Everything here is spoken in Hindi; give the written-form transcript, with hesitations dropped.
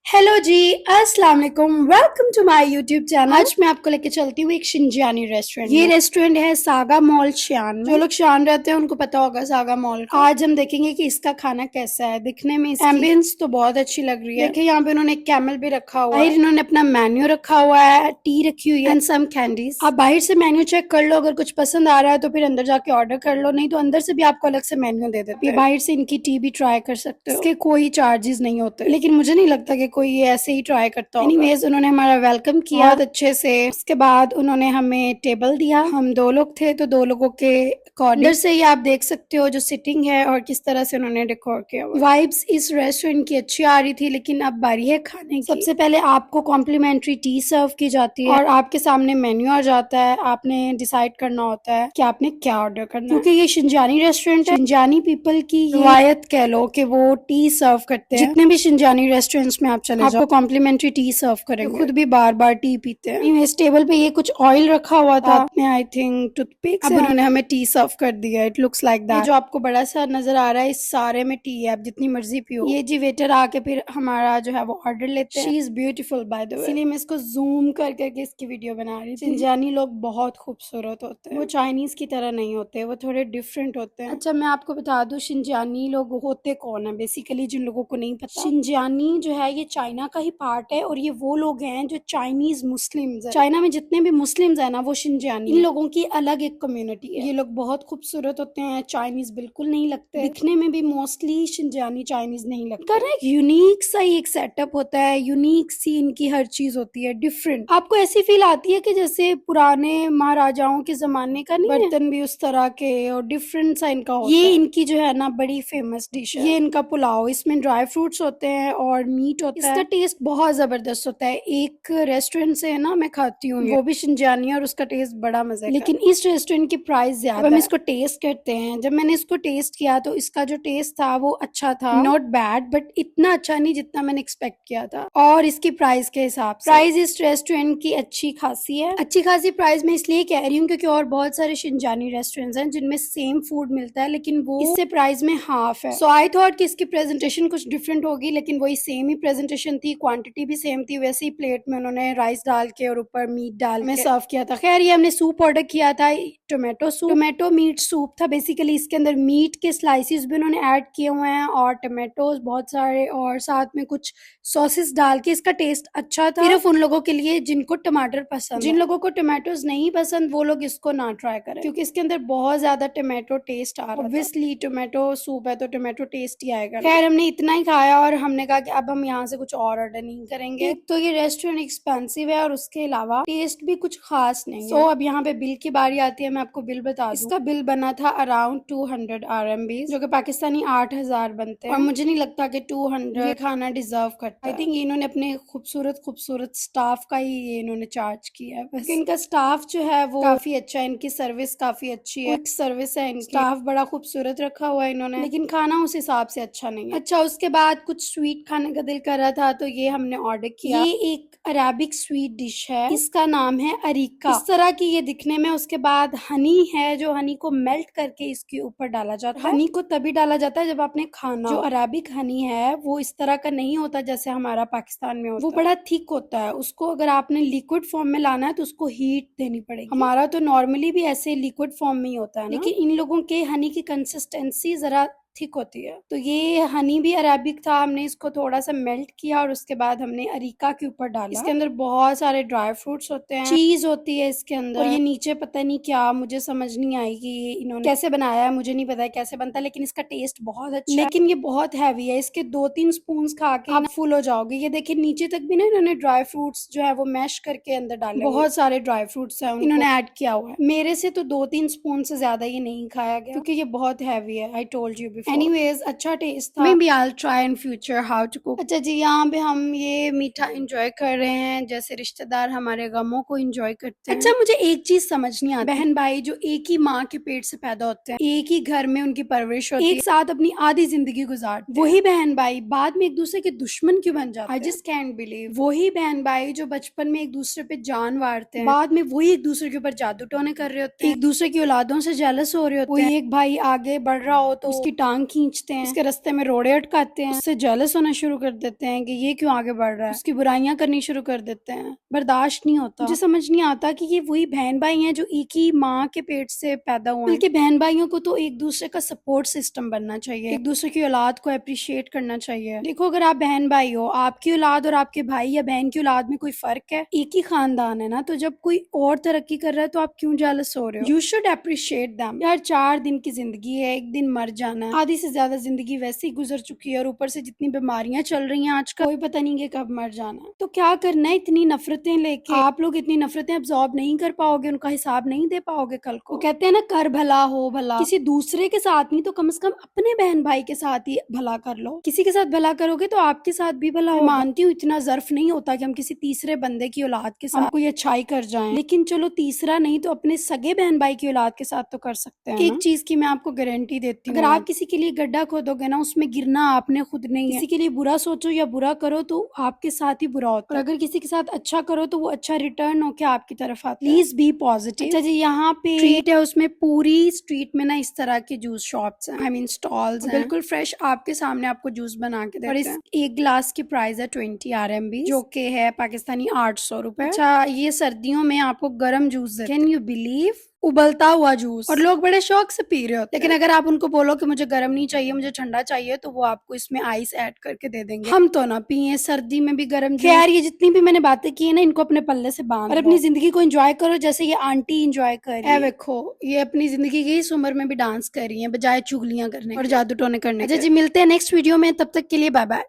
हेलो जी, अस्सलाम वालेकुम। Welcome to my YouTube channel. आज मैं आपको लेके चलती हूँ एक शिंजानी रेस्टोरेंट। ये रेस्टोरेंट है सागा मॉल शान। जो लोग शान रहते हैं उनको पता होगा सागा मॉल का। आज हम देखेंगे कि इसका खाना कैसा है। दिखने में एम्बियंस तो बहुत अच्छी लग रही है। देखिए यहाँ पे उन्होंने एक कैमल भी रखा हुआ है। इन्होंने अपना मेन्यू रखा हुआ है, टी रखी हुई है एंड सम कैंडीज। आप बाहर से मेन्यू चेक कर लो, अगर कुछ पसंद आ रहा है तो फिर अंदर जाके ऑर्डर कर लो, नहीं तो अंदर से भी आपको अलग से मेन्यू दे देते हैं। बाहर से इनकी टी भी ट्राई कर सकते हो, इसके कोई चार्जेस नहीं होते, लेकिन मुझे नहीं लगता कि कोई ये ऐसे ही ट्राई करता होगा। एनीवेज उन्होंने हमारा वेलकम किया बहुत अच्छे से। उसके बाद उन्होंने हमें टेबल दिया। हम 2 लोग थे तो 2 लोगों के अकॉर्डिंग से ही आप देख सकते हो जो सिटिंग है और किस तरह से उन्होंने डेकोर किया हुआ। वाइब्स इस रेस्टोरेंट की अच्छी आ रही थी, लेकिन अब बारी है खाने की। सबसे पहले आपको कॉम्प्लीमेंट्री टी सर्व की जाती है और आपके सामने मेन्यू आ जाता है। आपने डिसाइड करना होता है कि आपने क्या ऑर्डर करना है। क्योंकि ये शिंजानी रेस्टोरेंट है, शिंजानी पीपल की रिवायत कह लो कि वो टी सर्व करते हैं। जितने भी शिंजानी रेस्टोरेंट्स में आप चले जाओ कॉम्प्लीमेंट्री टी सर्व करेंगे। खुद भी बार बार टी पीते हैं। इस टेबल पे ये कुछ ऑयल रखा हुआ था में, आई थिंक टूथपिक। अब उन्होंने हमें टी सर्व कर दिया। It looks like that. जो आपको बड़ा सा नजर आ रहा है इस सारे में टी है, आप जितनी मर्जी पियो। ये जी वेटर आके फिर हमारा जो है वो ऑर्डर लेते हैं। She is beautiful by the way, इसलिए मैं इसको जूम कर करके इसकी वीडियो बना रही थी। सिंजानी लोग बहुत खूबसूरत होते हैं, वो चाइनीज की तरह नहीं होते, वो थोड़े डिफरेंट होते हैं। अच्छा मैं आपको बता दूं शिंजानी लोग होते कौन है बेसिकली, जिन लोगों को नहीं पता। शिंजानी जो है ये चाइना का ही पार्ट है और ये वो लोग हैं जो चाइनीज मुस्लिम्स है। चाइना में जितने भी मुस्लिम्स है ना वो शिंजानी। इन लोगों की अलग एक कम्युनिटी है। ये लोग बहुत खूबसूरत होते हैं, चाइनीज बिल्कुल नहीं लगते। दिखने में भी मोस्टली शिंजानी चाइनीज नहीं लगता है। एक यूनिक सा ही एक सेटअप होता है, यूनिक सी इनकी हर चीज होती है, डिफरेंट। आपको ऐसी फील आती है कि जैसे पुराने महाराजाओं के जमाने का नहीं, बर्तन भी उस तरह के और डिफरेंट सा इनका होता है। ये इनकी जो है ना बड़ी फेमस डिश है, ये इनका पुलाव। इसमें ड्राई फ्रूट्स होते हैं और मीट होता है। इसका टेस्ट बहुत जबरदस्त होता है। एक रेस्टोरेंट से है ना मैं खाती हूँ, वो भी शिंजानी और उसका टेस्ट बड़ा मजा है, लेकिन इस रेस्टोरेंट की प्राइस ज्यादा। हम इसको टेस्ट करते हैं। जब मैंने इसको टेस्ट किया तो इसका जो टेस्ट था वो अच्छा था, नॉट बैड, बट इतना अच्छा नहीं जितना मैंने एक्सपेक्ट किया था। और इसकी प्राइस के हिसाब से प्राइस इस रेस्टोरेंट की अच्छी खासी है। अच्छी खासी प्राइस मैं इसलिए कह रही हूँ क्योंकि और बहुत सारे शिंजानी रेस्टोरेंट्स हैं जिनमें सेम फूड मिलता है, लेकिन वो इससे प्राइस में हाफ है। सो आई थॉट कि इसकी प्रेजेंटेशन कुछ डिफरेंट होगी, लेकिन वही सेम ही प्रेजेंटेशन थी, क्वांटिटी भी सेम थी। वैसे ही प्लेट में उन्होंने राइस डाल के और ऊपर मीट डाल के सर्व किया था। खैर ये हमने सूप ऑर्डर किया था, tomato soup, tomato meat soup था बेसिकली। इसके अंदर मीट के स्लाइसिस भी उन्होंने ऐड किए हुए हैं और टोमेटोज बहुत सारे और साथ में कुछ सॉसेस डाल के इसका टेस्ट अच्छा था। सिर्फ उन लोगों के लिए जिनको टमाटर पसंद, जिन लोगों को टोमेटोज नहीं पसंद वो लोग इसको ना ट्राई करें, क्योंकि इसके अंदर बहुत ज्यादा टोमेटो टेस्ट आ रहा है। ऑब्वियसली टोमेटो सूप है तो टोमेटो टेस्ट ही आएगा। खैर हमने इतना ही खाया और हमने कहा कि अब हम यहाँ से कुछ और ऑर्डर नहीं करेंगे। एक तो ये रेस्टोरेंट एक्सपेंसिव है और उसके अलावा टेस्ट भी कुछ खास नहीं है। अब यहाँ पे बिल की बारी आती है। मैं आपको बिल बता दूं, इसका बिल बना था अराउंड 200 RMB, जो कि पाकिस्तानी 8000 बनते हैं। और मुझे नहीं लगता कि 200 ये खाना डिजर्व करता है। आई थिंक इन्होंने अपने खूबसूरत खूबसूरत स्टाफ का ही ये इन्होंने चार्ज किया है बस। इनका स्टाफ जो है वो काफी अच्छा है, इनकी सर्विस काफी अच्छी है, क्विक सर्विस है, इनकी स्टाफ बड़ा खूबसूरत रखा हुआ है इन्होंने, लेकिन खाना उस हिसाब से अच्छा नहीं है। अच्छा उसके बाद कुछ स्वीट खाने का दिल कर रहा था तो ये हमने ऑर्डर किया। ये एक अरेबिक स्वीट डिश है, इसका नाम है अरीका। इस तरह की ये दिखने में। उसके बाद हनी है, जो हनी को मेल्ट करके इसके ऊपर डाला जाता है। हनी को तभी डाला जाता है जब आपने खाना। जो अरेबिक हनी है वो इस तरह का नहीं होता जैसे हमारा पाकिस्तान में होता है, वो बड़ा थिक होता है। उसको अगर आपने लिक्विड फॉर्म में लाना है तो उसको हीट देनी पड़ेगी। हमारा तो नॉर्मली भी ऐसे लिक्विड फॉर्म में ही होता है ना? लेकिन इन लोगों के हनी की कंसिस्टेंसी जरा थिक होती है। तो ये हनी भी अरेबिक था, हमने इसको थोड़ा सा मेल्ट किया और उसके बाद हमने अरीका के ऊपर डाला। इसके अंदर बहुत सारे ड्राई फ्रूट्स होते हैं, चीज होती है इसके अंदर, और ये नीचे पता नहीं क्या, मुझे समझ नहीं आई कि ये इन्होंने कैसे बनाया है, मुझे नहीं पता है कैसे बनता है, लेकिन इसका टेस्ट बहुत अच्छा है। लेकिन ये बहुत हैवी है, इसके 2-3 स्पून खा के आप फुल हो जाओगे। ये देखिए नीचे तक भी ना इन्होंने ड्राई फ्रूट्स जो है वो मैश करके अंदर डाले, बहुत सारे ड्राई फ्रूट्स है इन्होंने ऐड किया हुआ है। मेरे से तो 2-3 स्पून से ज्यादा ये नहीं खाया गया क्योंकि ये बहुत हैवी है। I told you before. Anyways अच्छा टेस्ट था। Maybe I will try in future how to cook. अच्छा जी यहाँ पे हम ये मीठा एंजॉय कर रहे हैं जैसे रिश्तेदार हमारे गमों को एंजॉय करते हैं। अच्छा मुझे एक चीज समझ नहीं आती, बहन भाई जो एक ही माँ के पेट से पैदा होते हैं, एक ही घर में उनकी परवरिश होती है, एक साथ अपनी आधी जिंदगी गुजारते हैं, वही बहन भाई बाद में एक दूसरे के दुश्मन क्यों बन जाते हैं? I just can't believe. वही बहन भाई जो बचपन में एक दूसरे पे जान वारते हैं, बाद में वही एक दूसरे के ऊपर जादू टोने कर रहे होते हैं, एक दूसरे की औलादों से जेलस हो रहे होते हैं। एक भाई आगे बढ़ रहा हो तो उसकी टांग टांग खींचते हैं, उसके रास्ते में रोड़े अटकाते हैं, उससे जेलस होना शुरू कर देते हैं कि ये क्यों आगे बढ़ रहा है, उसकी बुराइयां करनी शुरू कर देते हैं। बर्दाश्त नहीं होता। मुझे समझ नहीं आता कि ये वही बहन भाई हैं जो एक ही माँ के पेट से पैदा हुए। बल्कि बहन भाइयों को तो एक दूसरे का सपोर्ट सिस्टम बनना चाहिए, एक दूसरे की औलाद को अप्रिशिएट करना चाहिए। देखो, अगर आप बहन भाई हो, आपकी औलाद और आपके भाई या बहन की औलाद में कोई फर्क है? एक ही खानदान है ना, तो जब कोई और तरक्की कर रहा है तो आप क्यों जेलस हो रहे हो? You should appreciate them. यार 4 दिन की जिंदगी है, एक दिन मर जाना है। आधी से ज्यादा जिंदगी वैसे ही गुजर चुकी है और ऊपर से जितनी बीमारियां चल रही हैं आजकल, कोई पता नहीं कि कब मर जाना है। तो क्या करना है इतनी नफरतें लेके? आप लोग इतनी नफरतें अब्सॉर्ब नहीं कर पाओगे, उनका हिसाब नहीं दे पाओगे कल को। कहते हैं ना, कर भला हो भला। किसी दूसरे के साथ नहीं तो कम से कम अपने बहन भाई के साथ ही भला कर लो। किसी के साथ भला करोगे तो आपके साथ भी भला हो। मानती हूँ इतना जर्फ नहीं होता कि हम किसी तीसरे बंदे की औलाद के साथ कोई अच्छाई कर जाएं, लेकिन चलो तीसरा नहीं तो अपने सगे बहन भाई की औलाद के साथ तो कर सकते हैं। एक चीज की मैं आपको गारंटी देती हूँ, अगर आप किसी के लिए गड्ढा खोदोगे ना, उसमें गिरना आपने खुद नहीं है। किसी के लिए बुरा सोचो या बुरा करो तो आपके साथ ही बुरा होता है, और अगर किसी के साथ अच्छा करो तो वो अच्छा रिटर्न होके आपकी तरफ आता है। Please be positive. अच्छा जी, यहाँ पे स्ट्रीट है, उसमें पूरी स्ट्रीट में ना इस तरह के जूस शॉप्स हैं, आई मीन स्टॉल्स हैं, बिल्कुल फ्रेश आपके सामने आपको जूस बना के देते हैं। और इस एक ग्लास की प्राइस है 20 RMB, जो कि है पाकिस्तानी 800 रुपए। अच्छा, ये सर्दियों में आपको गर्म जूस देते हैं। Can you believe? उबलता हुआ जूस, और लोग बड़े शौक से पी रहे होते हैं। लेकिन अगर आप उनको बोलो कि मुझे गर्म नहीं चाहिए, मुझे ठंडा चाहिए, तो वो आपको इसमें आइस ऐड करके दे देंगे। हम तो ना पिए सर्दी में भी गर्म जूस। खैर, ये जितनी भी मैंने बातें की है ना, इनको अपने पल्ले से बांध और अपनी जिंदगी को एंजॉय करो जैसे ये आंटी एंजॉय कर रही है। देखो, ये अपनी जिंदगी की इस उम्र में भी डांस कर रही है बजाय चुगलियां करने और जादू टोने करने। अच्छा जी, मिलते हैं नेक्स्ट वीडियो में, तब तक के लिए बाय बाय।